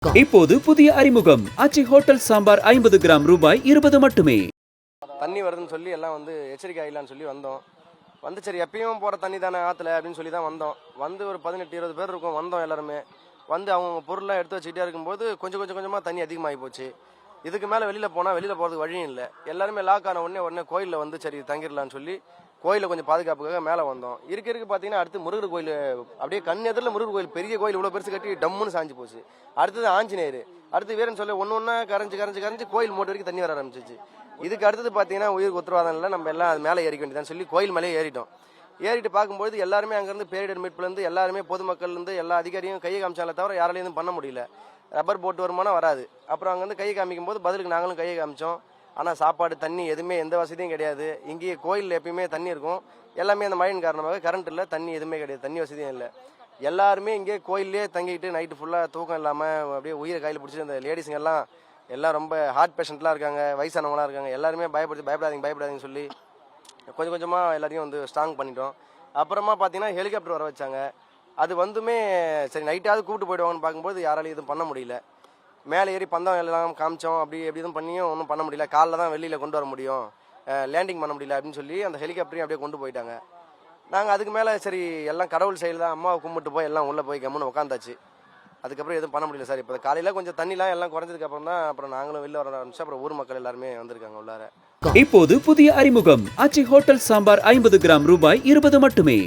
இப்போது புதிய அறிமுகம் ஆச்சி ஹோட்டல் சாம்பார் 50 கிராம் ரூபாய் 20 மட்டுமே. தண்ணி வருதுன்னு சொல்லி எல்லாம் வந்து எச்சரிக்கை ஆயிடலான்னு சொல்லி வந்தோம். வந்து சரி எப்பயும் போகிற தண்ணி தானே ஆற்றுல அப்படின்னு சொல்லி தான் வந்தோம். வந்து ஒரு 18-20 பேர் இருக்கும் வந்தோம் எல்லாருமே. வந்து அவங்க பொருள்லாம் எடுத்து வச்சுக்கிட்டே இருக்கும்போது கொஞ்சமாக தண்ணி அதிகமாகி போச்சு. இதுக்கு மேலே வெளியில் போகிறதுக்கு வழியும் இல்லை. எல்லாருமே லாக் ஆன உடனே கோயிலில் வந்து சரி தங்கிடலான்னு சொல்லி கோயிலில் கொஞ்சம் பாதுகாப்புக்காக மேலே வந்தோம். இருக்க பார்த்தீங்கன்னா அடுத்து முருகர் கோயில், அப்படியே கண் எதிரில் முருகர் கோயில், பெரிய கோயில் இவ்வளோ பெருசு கட்டி டம்முன்னு சாஞ்சு போச்சு. அடுத்தது ஆஞ்சநேயர், அடுத்து வீரன் சொல்லி ஒன்று கரைஞ்சி கோயில் மூட்டை வரைக்கும் தண்ணி வர ஆரம்பிச்சிச்சு. இதுக்கு அடுத்தது பார்த்தீங்கன்னா உயிருக்கு உத்தரவாதம் இல்லை, நம்ம எல்லாம் அது மேலே ஏறிக்க வேண்டியதான்னு சொல்லி கோயில் மேலே ஏறிட்டு பார்க்கும்போது எல்லாருமே அங்கேருந்து பேரிடர் மீட்புலேருந்து எல்லாருமே பொதுமக்கள்லேருந்து எல்லா அதிகாரியும் கையை காமிச்சாலே தவிர யாராலையும் பண்ண முடியல. ரப்பர் போட்டு வருமானம் வராது. அப்புறம் அங்கேருந்து கையை காமிக்கும் போது பதிலுக்கு நாங்களும் கையை காமிச்சோம். ஆனால் சாப்பாடு தண்ணி எதுவுமே எந்த வசதியும் கிடையாது. இங்கேயே கோயிலில் எப்பயுமே தண்ணி இருக்கும். எல்லாமே அந்த மழையின் காரணமாக கரண்ட் இல்லை, தண்ணி எதுவுமே கிடையாது, தண்ணி வசதியும் இல்லை. எல்லாருமே இங்கே கோயிலே தங்கிட்டு நைட்டு ஃபுல்லாக தூக்கம் இல்லாமல் அப்படியே உயிரை கையில் பிடிச்சி இந்த லேடிஸுங்கெல்லாம் எல்லாம் ரொம்ப ஹார்ட் பேஷண்ட்லாம் இருக்காங்க, வயசானவங்களாம் இருக்காங்க. எல்லாருமே பயப்படாதீங்கன்னு சொல்லி கொஞ்சமாக எல்லாரையும் வந்து ஸ்ட்ராங் பண்ணிட்டோம். அப்புறமா பார்த்தீங்கன்னா ஹெலிகாப்டர் வர வச்சாங்க. அது வந்துமே சரி நைட்டாவது கூப்பிட்டு போயிடுவாங்கன்னு பார்க்கும்போது யாராலையும் எதுவும் பண்ண முடியல. மேலே ஏறி பந்தம் எல்லாம் காமிச்சோம், அப்படி எதுவும் பண்ணியும் ஒன்றும் பண்ண முடியல. காலில் தான் வெளியில் கொண்டு வர முடியும், லேண்டிங் பண்ண முடியல அப்படின்னு சொல்லி அந்த ஹெலிகாப்டரையும் அப்படியே கொண்டு போயிட்டாங்க. நாங்கள் அதுக்கு மேலே சரி எல்லாம் கடவுள் செயல் தான், அம்மாவை கும்பிட்டு போய் எல்லாம் உள்ளே போய் கம்முன்னு உட்காந்தாச்சு. அதுக்கப்புறம் எதுவும் பண்ண முடியல சார். இப்போ காலையில் கொஞ்சம் தண்ணிலாம் எல்லாம் குறைஞ்சதுக்கப்புறம் தான் அப்புறம் நாங்களும் வெளில வர ஆரம்பிச்சு. அப்புறம் ஊர் மக்கள் எல்லாருமே வந்திருக்காங்க உள்ளார. இப்போது புதிய அறிமுகம் ஆச்சி ஹோட்டல் சாம்பார் 50 கிராம் ரூபாய் 20 மட்டுமே.